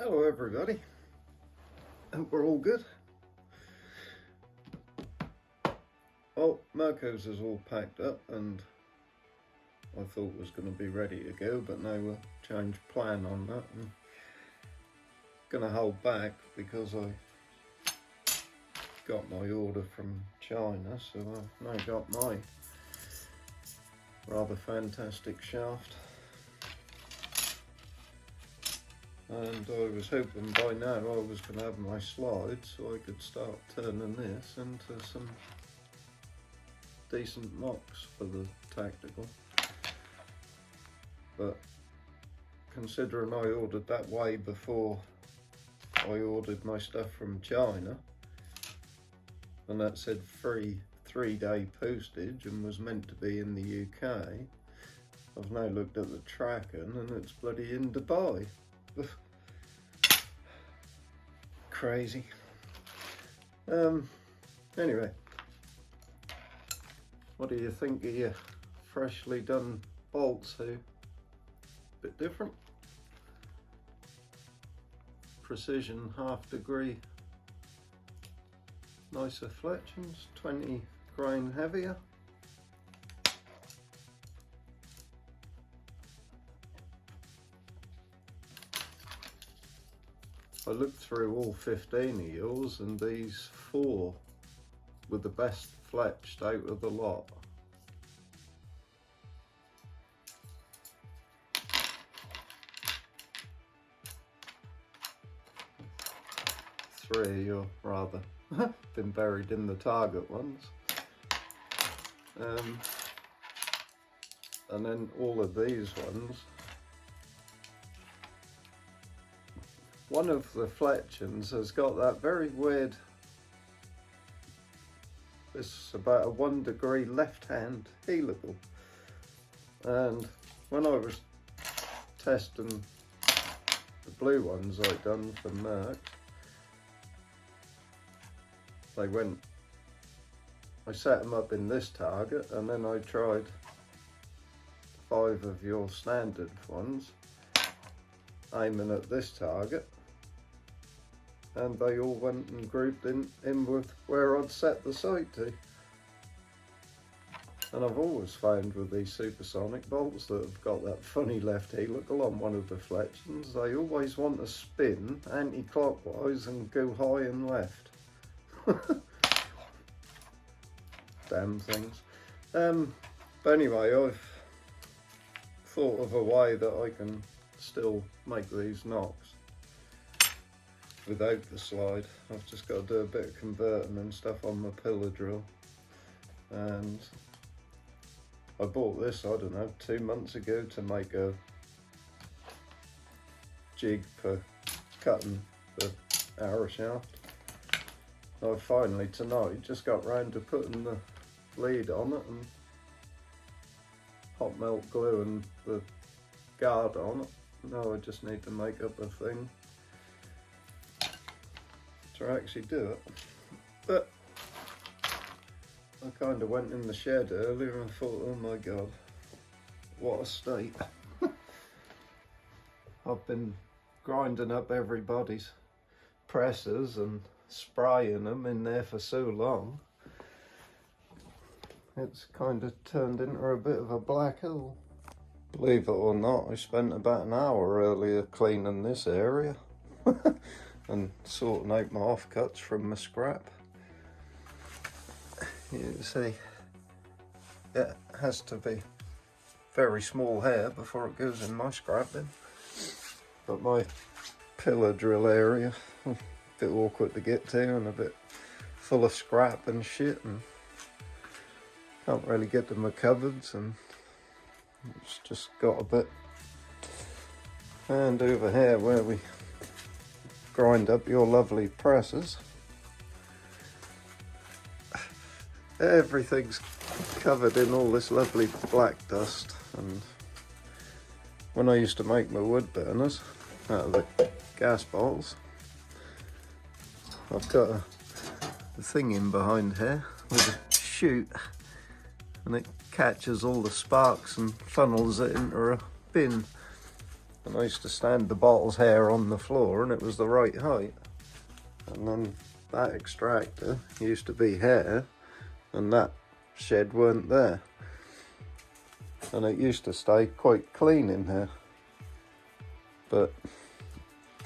Hello everybody, hope we're all good. Well, Mirko's is all packed up and I thought was going to be ready to go, but now we'll change plan on that and going to hold back because I got my order from China, so I've now got my rather fantastic shaft. And I was hoping by now I was going to have my slides so I could start turning this into some decent nocks for the tactical. But considering I ordered that way before I ordered my stuff from China, and that said free 3-day postage and was meant to be in the UK, I've now looked at the tracking and it's bloody in Dubai. Crazy. Anyway, what do you think of your freshly done bolts here? Bit different. Precision, half degree, nicer fletchings, 20 grain heavier. I looked through all 15 of yours and these 4 were the best fletched out of the lot. Three, or rather, been buried in the target ones. And then all of these ones. One of the fletchings has got that very weird, this is about a 1 degree left hand helical, and when I was testing the blue ones I'd done for Merck, I set them up in this target and then I tried 5 of your standard ones aiming at this target, and they all went and grouped in with where I'd set the sight to. And I've always found with these supersonic bolts that have got that funny left helical on one of the fletchings, they always want to spin anti-clockwise and go high and left. Damn things. But anyway, I've thought of a way that I can still make these nocks without the slide. I've just got to do a bit of converting and stuff on my pillar drill, and I bought this, I don't know, 2 months ago to make a jig for cutting the arrow shaft. I finally tonight just got round to putting the lead on it and hot melt glue and the guard on it. Now I just need to make up a thing to actually do it. But I kind of went in the shed earlier and thought, oh my god, what a state. I've been grinding up everybody's presses and spraying them in there for so long, it's kind of turned into a bit of a black hole. Believe it or not, I spent about an hour earlier cleaning this area and sorting out my offcuts from my scrap. You see, it has to be very small hair before it goes in my scrap bin. But my pillar drill area, a bit awkward to get to and a bit full of scrap and shit, and can't really get to my cupboards, and it's just got a bit. And over here where we grind up your lovely presses, everything's covered in all this lovely black dust. And when I used to make my wood burners out of the gas bottles, I've got a thing in behind here with a chute, and it catches all the sparks and funnels it into a bin. And I used to stand the bottle's hair on the floor and it was the right height. And then that extractor used to be hair and that shed weren't there. And it used to stay quite clean in here. But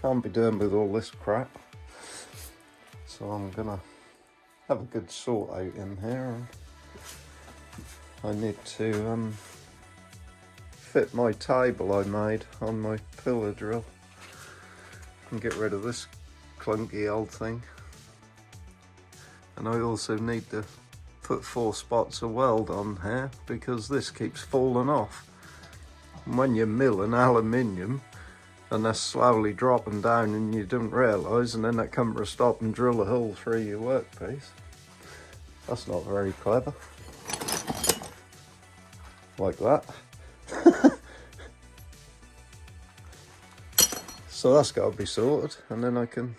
can't be doing with all this crap. So I'm gonna have a good sort out in here. And I need to fit my table I made on my pillar drill and get rid of this clunky old thing. And I also need to put 4 spots of weld on here because this keeps falling off. And when you're milling aluminium and that's slowly dropping down and you don't realise, and then that come to a stop and drill a hole through your workpiece, that's not very clever. Like that. So that's got to be sorted, and then I can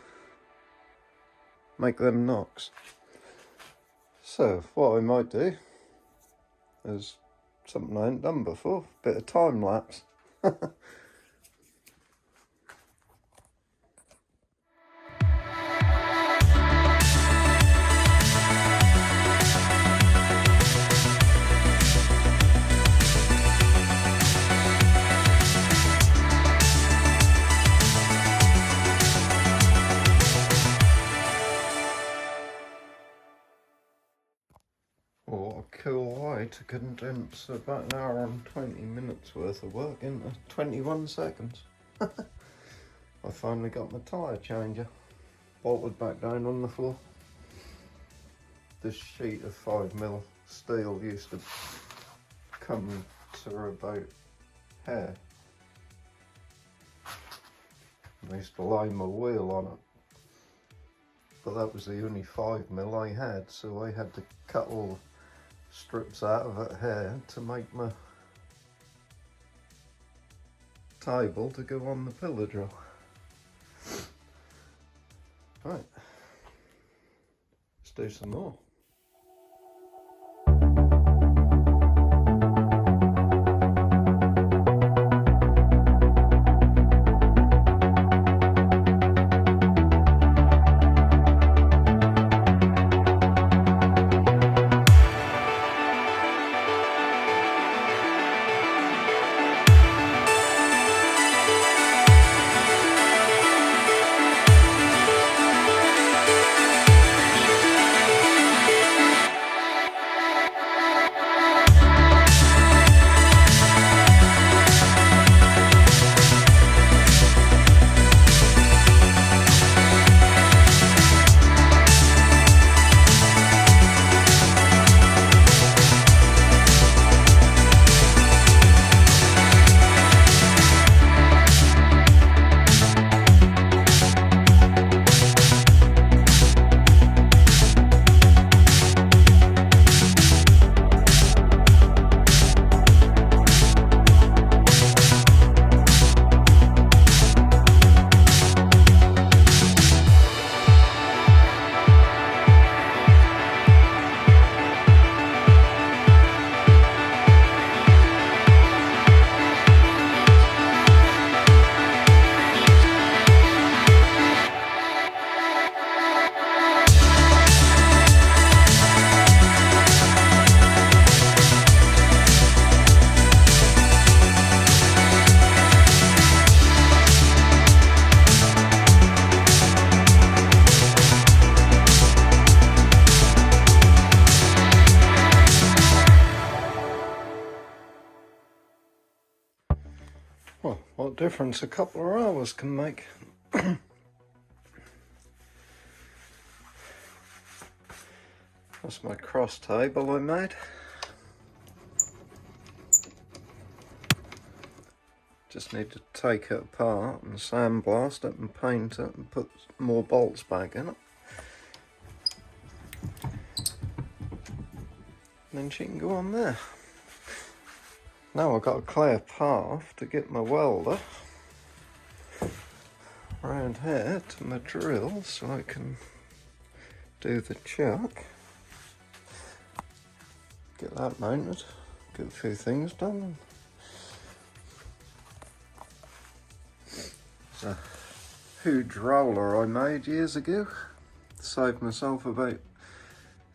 make them nocks. So what I might do is something I ain't done before, bit of time lapse. What a cool way to condense about an hour and 20 minutes worth of work into 21 seconds. I finally got my tyre changer bolted back down on the floor. This sheet of 5mm steel used to come to about here. I used to line my wheel on it, but that was the only 5mm I had, so I had to cut all the strips out of it here to make my table to go on the pillar drill. Right, let's do some more. Well, what difference a couple of hours can make. That's my cross table I made. Just need to take it apart and sandblast it and paint it and put more bolts back in it. And then she can go on there. Now I've got a clear path to get my welder around here to my drill so I can do the chuck. Get that mounted, get a few things done. a huge roller I made years ago. Saved myself about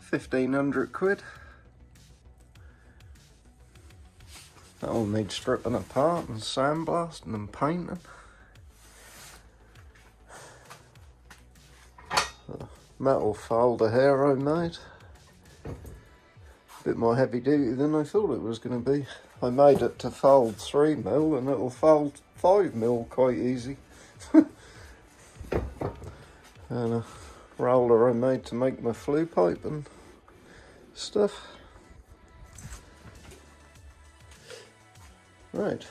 1,500 quid. That'll need stripping apart and sandblasting and painting. A metal folder here I made. A bit more heavy duty than I thought it was going to be. I made it to fold 3mm and it'll fold 5mm quite easy. And a roller I made to make my flue pipe and stuff. Right,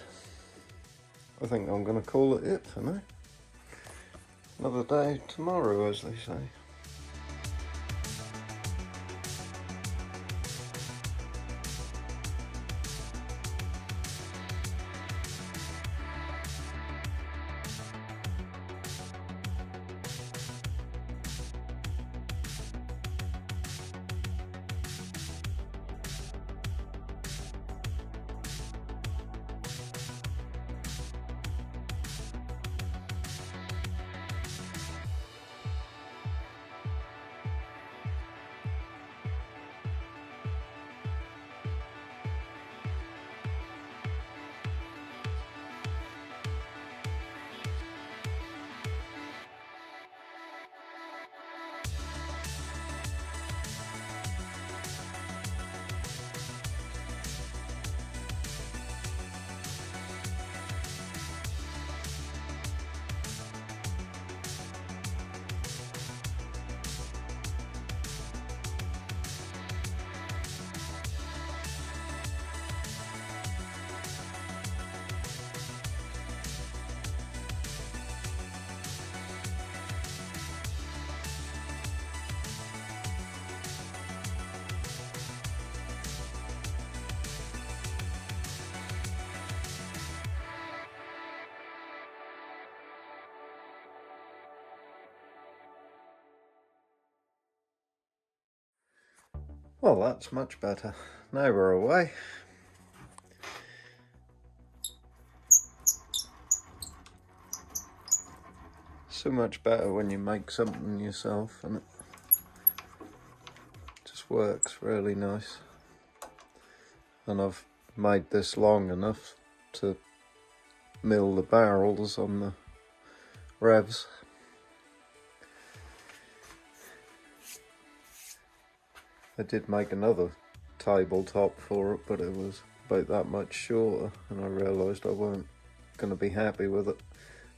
I think I'm going to call it for now. Another day tomorrow, as they say. Well, that's much better. Now we're away. So much better when you make something yourself and it just works really nice. And I've made this long enough to mill the barrels on the revs. I did make another tabletop for it, but it was about that much shorter, and I realised I weren't going to be happy with it.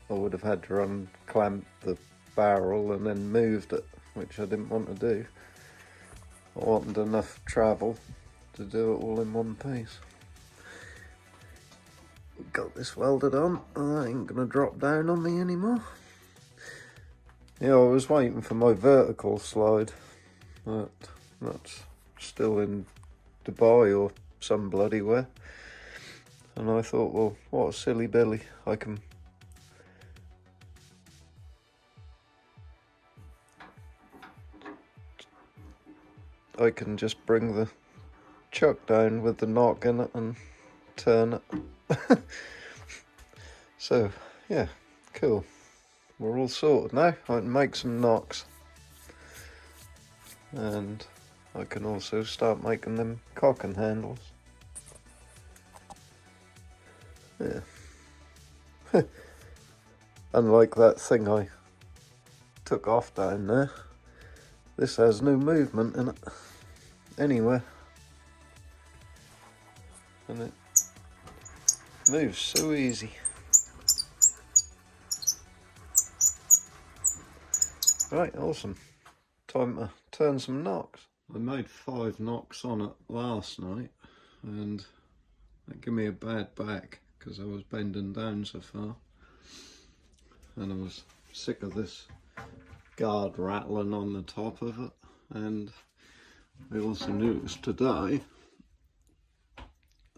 I would have had to unclamp the barrel and then moved it, which I didn't want to do. I wanted enough travel to do it all in one piece. Got this welded on, and that ain't going to drop down on me anymore. Yeah, I was waiting for my vertical slide, but that's still in Dubai or some bloody where. And I thought, well, what a silly billy. I can just bring the chuck down with the knock in it and turn it. So, yeah, cool. We're all sorted now. I can make some nocks. And I can also start making them cocking handles. Yeah. Unlike that thing I took off down there, this has no movement in it anywhere. And it moves so easy. Right, awesome. Time to turn some nocks. I made 5 nocks on it last night, and that gave me a bad back because I was bending down so far, and I was sick of this guard rattling on the top of it. And I also noticed today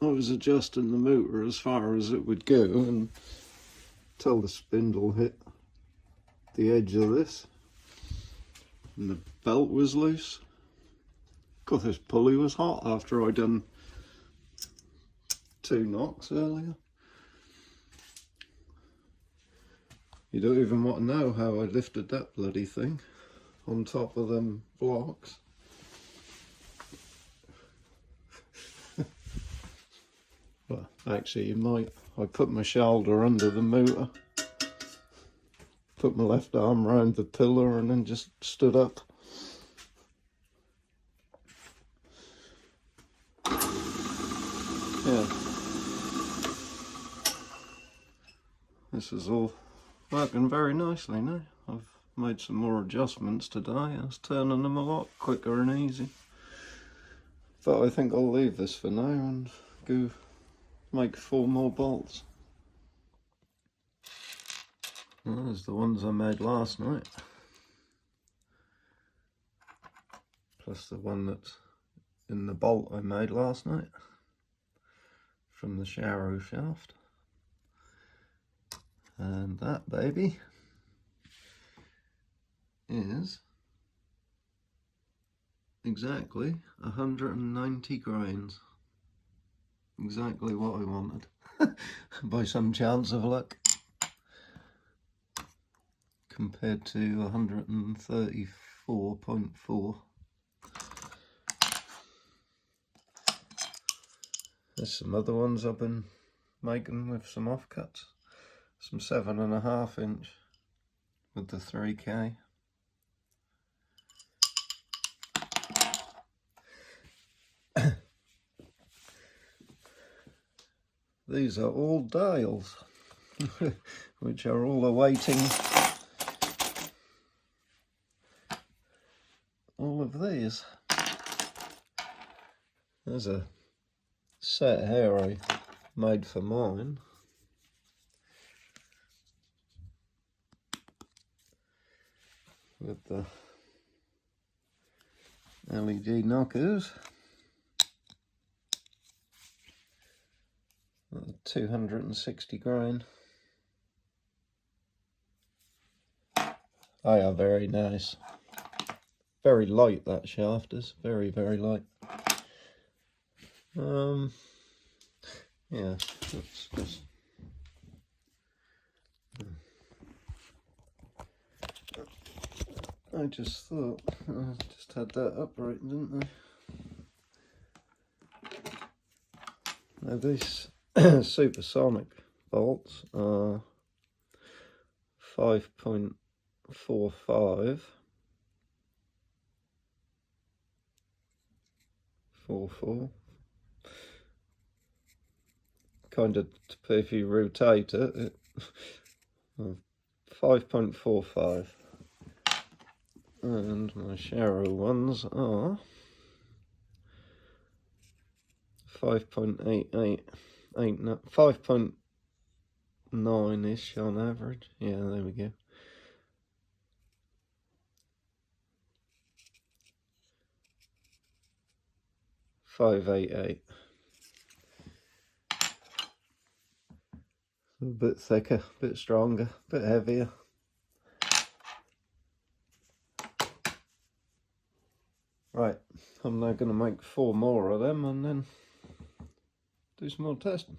I was adjusting the motor as far as it would go until the spindle hit the edge of this and the belt was loose. God, this pulley was hot after I done 2 nocks earlier. You don't even want to know how I lifted that bloody thing on top of them blocks. Well, actually you might. I put my shoulder under the motor, put my left arm round the pillar and then just stood up. Yeah. This is all working very nicely now. I've made some more adjustments today. I was turning them a lot quicker and easy. But I think I'll leave this for now and go make 4 more bolts. There's the ones I made last night. Plus the one that's in the bolt I made last night from the Sharrow shaft. And that baby is exactly 190 grains. Exactly what I wanted. By some chance of luck. Compared to 134.4. There's some other ones I've been making with some offcuts. Some 7.5 inch with the 3K. These are all dials, which are all awaiting all of these. There's a set here I made for mine. With the LED knockers. 260 grain. They are very nice. Very light, that shaft is. Very, very light. Yeah, that's just... I just thought, I just had that upright, didn't I? Now these supersonic bolts are 5.45 44. Kind of, if you rotate it, 5.45. And my Sharrow ones are 5.88, 5.9-ish on average. Yeah, there we go. .588. A bit thicker, a bit stronger, a bit heavier. Right, I'm now going to make 4 more of them and then do some more testing.